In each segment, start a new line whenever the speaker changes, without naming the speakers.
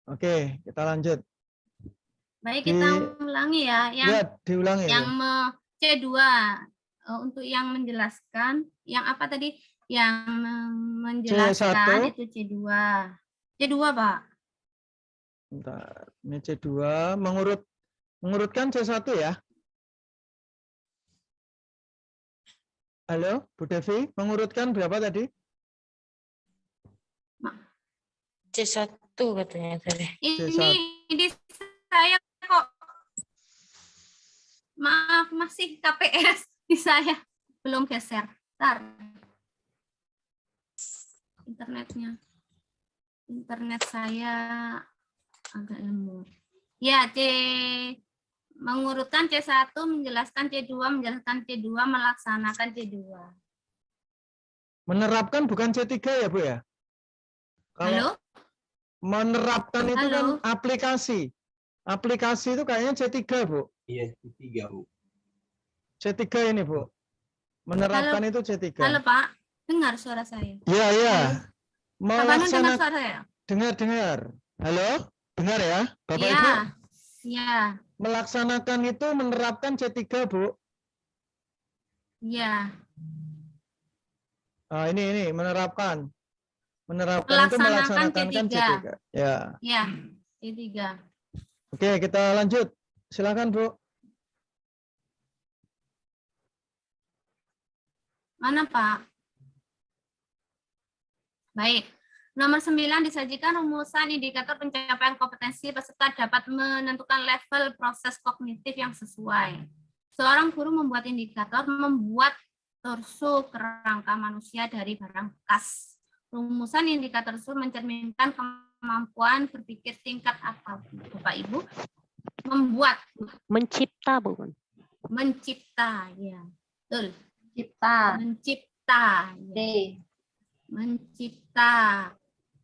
Oke, kita lanjut.
Baik, kita ulangi ya.
Diulangi.
Yang C2 untuk yang menjelaskan, yang apa tadi? Yang menjelaskan
C1.
itu C2. C2, Pak.
Bentar. Ini C2 mengurutkan C1 ya. Halo, Bu Devi, mengurutkan berapa tadi?
C1 katanya tadi.
Ini saya kok. Maaf, masih KPS di saya. Belum geser. Bentar. Internet saya agak lemot. Ya, mengurutkan C1, menjelaskan C2, menjelaskan C2, melaksanakan C2.
Menerapkan bukan C3 ya, Bu ya? Kalau
Halo?
menerapkan itu
Halo?
kan aplikasi. Aplikasi itu kayaknya C3, Bu.
Iya, C3, Bu.
C3 ini, Bu. Menerapkan itu C3.
Halo, Pak. Dengar suara saya?
Iya, iya.
Pak Banu dengar suara saya?
Dengar. Halo? Dengar ya, Bapak
Iya.
Ibu?
Iya.
Melaksanakan itu menerapkan C3, Bu.
Iya.
Nah, ini menerapkan. Menerapkan itu melaksanakan kan C3. Ya.
Iya, C3.
Oke, kita lanjut. Silakan, Bu.
Mana, Pak? Baik. Nomor 9 disajikan rumusan indikator pencapaian kompetensi peserta dapat menentukan level proses kognitif yang sesuai. Seorang guru membuat indikator membuat torso kerangka manusia dari barang bekas. Rumusan indikator tersebut mencerminkan kemampuan berpikir tingkat apa, Bapak Ibu? Membuat.
Mencipta, bukan?
Mencipta, ya. Betul.
Mencipta.
Ya. Mencipta.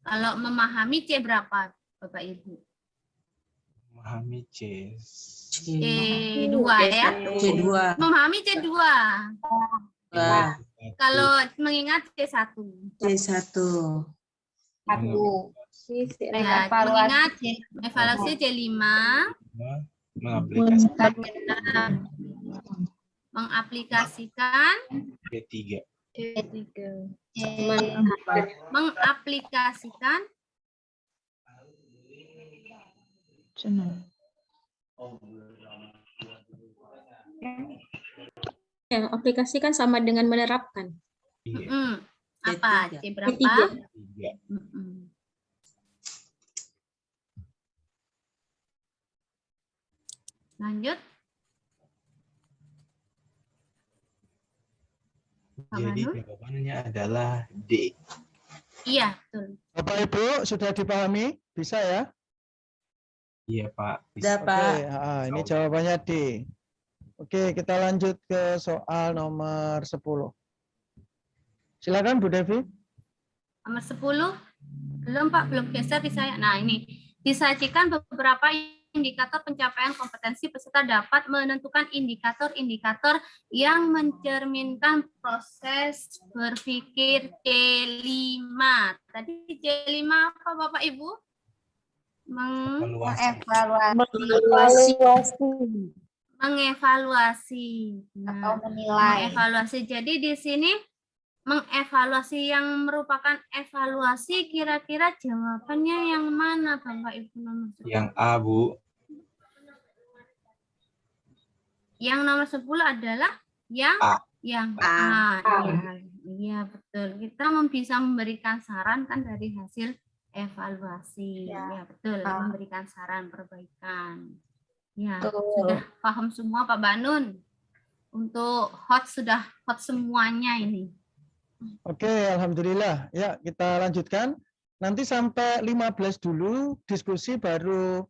Kalau memahami C berapa, Bapak Ibu?
Memahami
C2 ya?
C2.
Memahami C2. Kalau mengingat C1.
C1.
Ya, mengingat evaluasi C5. Mengaplikasikan
B3.
Mengaplikasikan
Ya, aplikasikan sama dengan menerapkan.
apa? C berapa?
B3.
Lanjut.
Jadi jawabannya adalah D.
Iya, betul.
Bapak Ibu sudah dipahami? Bisa ya?
Iya, Pak.
Sudah, Pak.
Ini jawabannya D. Oke, kita lanjut ke soal nomor 10. Silakan Bu Devi.
Nomor 10. Belum, Pak, belum geser di saya. Nah, ini disajikan beberapa indikator pencapaian kompetensi peserta dapat menentukan indikator-indikator yang mencerminkan proses berpikir C5. Tadi C5 apa, Bapak Ibu? Mengevaluasi.
Atau menilai.
Mengevaluasi. Jadi di sini mengevaluasi yang merupakan evaluasi, kira-kira jawabannya yang mana, Bapak Ibu?
Yang A, Bu.
Yang nomor 10 adalah yang
A.
Iya, betul. Kita bisa memberikan saran kan dari hasil evaluasi. Ya, betul. Memberikan saran perbaikan. Ya, sudah paham semua Pak Banun. Untuk sudah hot semuanya ini.
Oke, alhamdulillah. Ya, kita lanjutkan. Nanti sampai 15 dulu diskusi, baru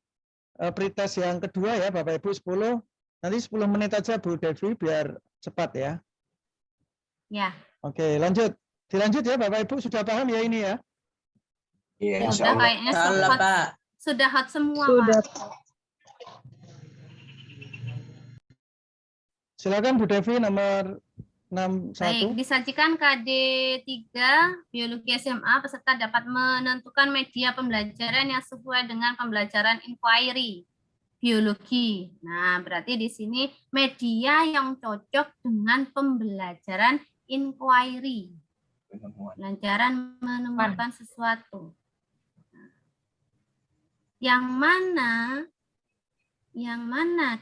pretest yang kedua ya Bapak Ibu 10. Nanti 10 menit aja Bu Devi biar cepat ya.
Ya.
Oke, lanjut. Dilanjut ya Bapak Ibu, sudah paham ya ini ya?
Iya,
Sudah kayaknya sudah hot semua, Pak.
Silakan Bu Devi nomor
Baik,
61.
disajikan KD 3 Biologi SMA, peserta dapat menentukan media pembelajaran yang sesuai dengan pembelajaran inquiry biologi. Nah, berarti di sini media yang cocok dengan pembelajaran inquiry.
Penemuan.
Pembelajaran menemukan sesuatu. Yang mana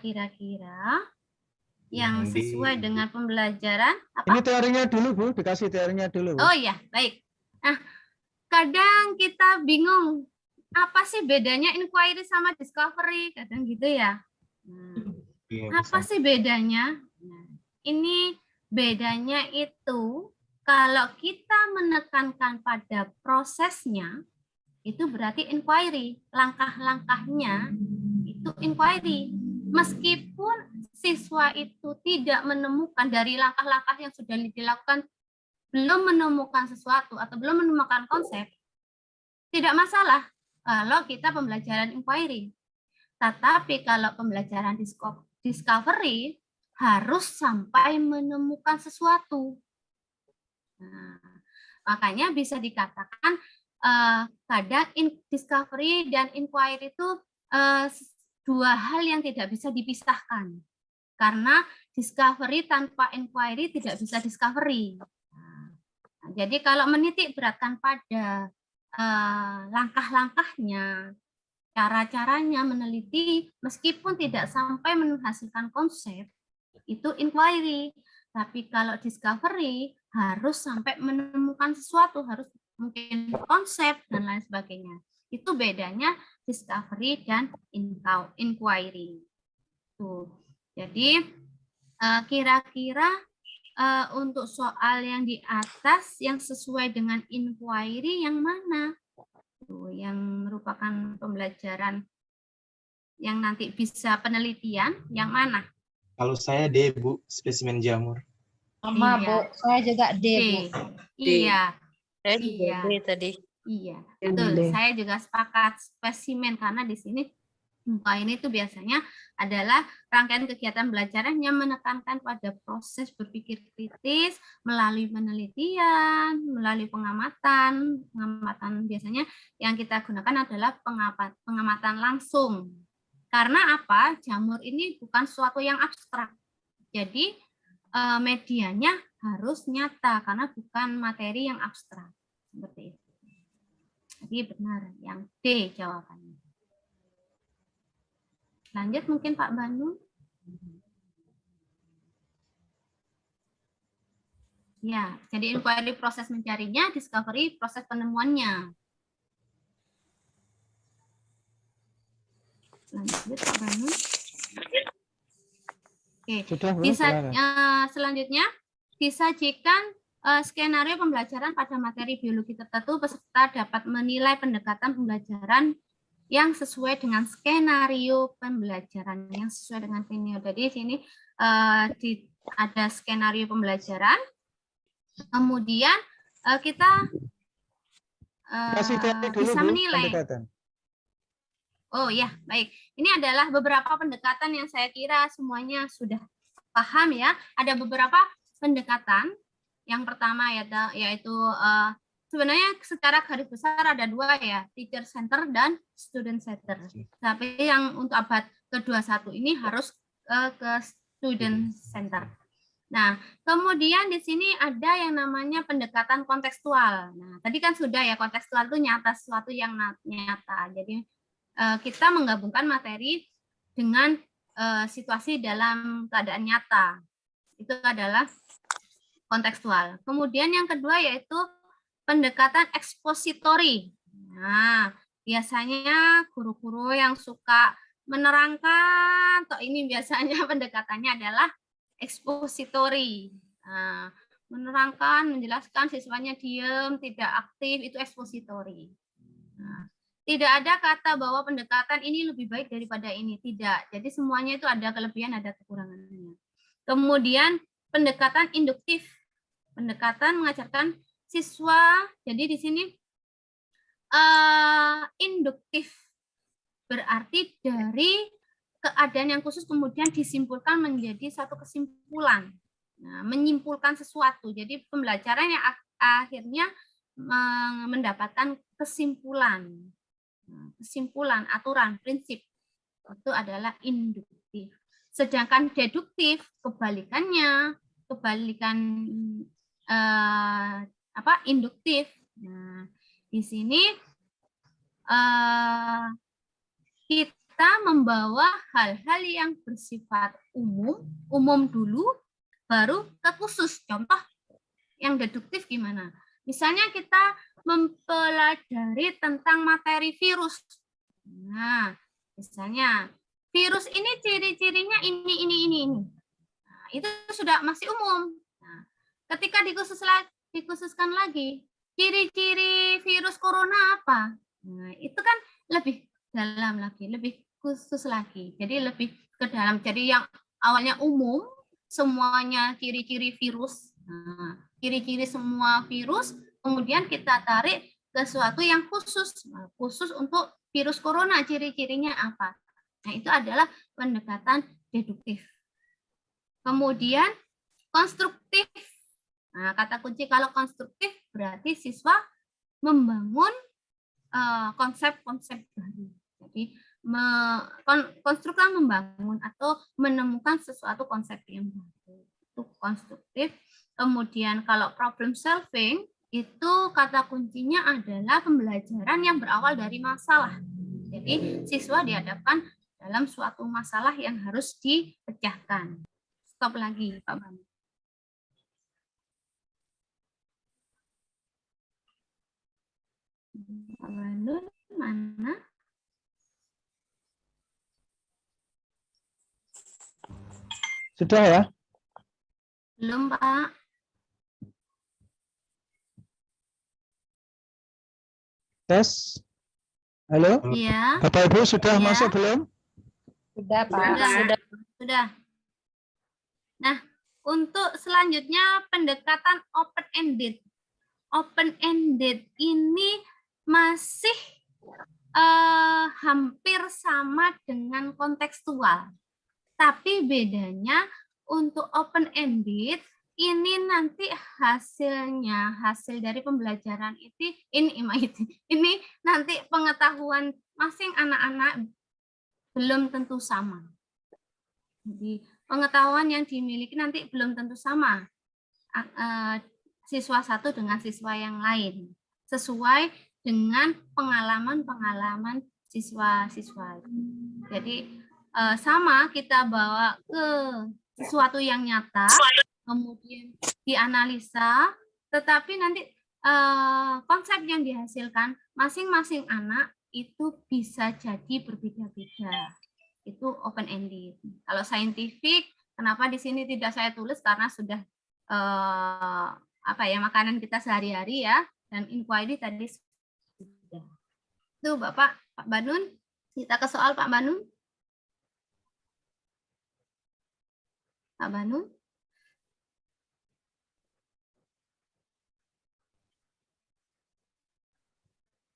kira-kira yang
Yang D,
sesuai
Ibu.
dengan pembelajaran apa?
Ini teorinya dulu, Bu. Dikasih teorinya dulu, Bu.
Oh iya, baik. Nah, kadang kita bingung apa sih bedanya inquiry sama discovery, kadang gitu ya. Nah,
Iya,
apa
bisa.
sih bedanya? Nah, ini bedanya itu kalau kita menekankan pada prosesnya, itu berarti inquiry. Langkah-langkahnya itu inquiry. Meskipun siswa itu tidak menemukan dari langkah-langkah yang sudah dilakukan, belum menemukan sesuatu atau belum menemukan konsep, tidak masalah kalau kita pembelajaran inquiry. Tetapi kalau pembelajaran discovery harus sampai menemukan sesuatu. Nah, makanya bisa dikatakan kadang discovery dan inquiry itu dua hal yang tidak bisa dipisahkan. Karena discovery tanpa inquiry tidak bisa discovery. Nah, jadi kalau menitik beratkan pada langkah-langkahnya, cara-caranya meneliti, meskipun tidak sampai menghasilkan konsep, itu inquiry. Tapi kalau discovery harus sampai menemukan sesuatu, harus mungkin konsep dan lain sebagainya. Itu bedanya discovery dan inquiry. Tuh. Jadi kira-kira untuk soal yang di atas yang sesuai dengan inquiry yang mana? Tuh, yang merupakan pembelajaran yang nanti bisa penelitian yang mana?
Kalau saya D, Bu, spesimen jamur.
Sama,
Iya.
Bu. Saya juga D,
D.
Bu.
Iya,
Saya juga
Iya.
D tadi.
iya,
Yang
betul.
D.
Saya juga sepakat spesimen karena di sini ini itu biasanya adalah rangkaian kegiatan belajaran yang menekankan pada proses berpikir kritis melalui penelitian, melalui pengamatan. Pengamatan biasanya yang kita gunakan adalah pengamatan langsung. Karena apa? Jamur ini bukan sesuatu yang abstrak. Jadi medianya harus nyata karena bukan materi yang abstrak. Seperti itu. Jadi benar yang D jawabannya. Lanjut mungkin Pak Banu. Ya, jadi inquiry proses mencarinya, discovery proses penemuannya. Lanjut Pak Banu. Oke,
Sudah, Bu. Silakan.
selanjutnya disajikan skenario pembelajaran pada materi biologi tertentu, peserta dapat menilai pendekatan pembelajaran yang sesuai dengan skenario pembelajaran yang sesuai dengan skenario. Jadi di sini ada skenario pembelajaran, kemudian kita
Kasih teori dulu,
bisa
Bu,
menilai.
pendekatan.
Oh ya, baik. Ini adalah beberapa pendekatan yang saya kira semuanya sudah paham ya. Ada beberapa pendekatan. Yang pertama yaitu sebenarnya secara garis besar ada dua ya, teacher center dan student center. Tapi yang untuk abad ke-21 ini harus ke student center. Nah, kemudian di sini ada yang namanya pendekatan kontekstual. Nah, tadi kan sudah ya, kontekstual itu nyata, sesuatu yang nyata. Jadi kita menggabungkan materi dengan situasi dalam keadaan nyata. Itu adalah kontekstual. Kemudian yang kedua yaitu pendekatan ekspositori. Nah, biasanya guru-guru yang suka menerangkan, atau ini biasanya pendekatannya adalah ekspositori. Nah, menerangkan, menjelaskan, siswanya diam, tidak aktif, itu ekspositori. Nah, tidak ada kata bahwa pendekatan ini lebih baik daripada ini, tidak. Jadi semuanya itu ada kelebihan, ada kekurangannya. Kemudian pendekatan induktif. Pendekatan mengajarkan siswa, jadi di sini induktif berarti dari keadaan yang khusus kemudian disimpulkan menjadi satu kesimpulan. Nah, menyimpulkan sesuatu. Jadi pembelajaran yang akhirnya mendapatkan kesimpulan. Kesimpulan, aturan, prinsip itu adalah induktif. Sedangkan deduktif kebalikan induktif. Nah, di sini kita membawa hal-hal yang bersifat umum dulu, baru ke khusus. Contoh yang deduktif gimana? Misalnya kita mempelajari tentang materi virus. Nah, misalnya virus ini ciri-cirinya ini. Nah, itu sudah masih umum. Nah, ketika dikhususkan lagi, ciri-ciri virus corona apa? Nah, itu kan lebih dalam lagi, lebih khusus lagi. Jadi lebih ke dalam. Jadi yang awalnya umum, semuanya ciri-ciri virus. Nah, ciri-ciri semua virus, kemudian kita tarik ke sesuatu yang khusus. Nah, khusus untuk virus corona, ciri-cirinya apa? Nah, itu adalah pendekatan deduktif. Kemudian konstruktif. Nah, kata kunci kalau konstruktif berarti siswa membangun konsep-konsep baru. Jadi konstruktif membangun atau menemukan sesuatu konsep yang baru. Itu konstruktif. Kemudian kalau problem solving itu kata kuncinya adalah pembelajaran yang berawal dari masalah. Jadi siswa dihadapkan dalam suatu masalah yang harus dipecahkan. Stop lagi, Pak Bani. Pak Bandun mana?
Sudah ya?
Belum, Pak.
Tes. Halo?
Iya.
Bapak Ibu sudah
Iya.
masuk belum?
Sudah, Pak.
Sudah. Nah, untuk selanjutnya pendekatan open-ended. Open-ended ini masih hampir sama dengan kontekstual. Tapi bedanya untuk open-ended ini nanti hasil dari pembelajaran ini nanti pengetahuan masing anak-anak belum tentu sama. Jadi pengetahuan yang dimiliki nanti belum tentu sama siswa satu dengan siswa yang lain, sesuai dengan pengalaman-pengalaman siswa-siswa. Jadi sama kita bawa ke sesuatu yang nyata, kemudian dianalisa, tetapi nanti konsep yang dihasilkan masing-masing anak itu bisa jadi berbeda-beda. Itu open-ended. Kalau saintifik, kenapa di sini tidak saya tulis karena sudah makanan kita sehari-hari ya, dan inquiry tadi sudah. Itu Bapak, Pak Banun, kita ke soal Pak Banun. Pak Banun.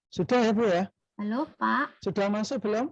Sudah ya Bu ya?
Halo Pak.
Sudah masuk belum?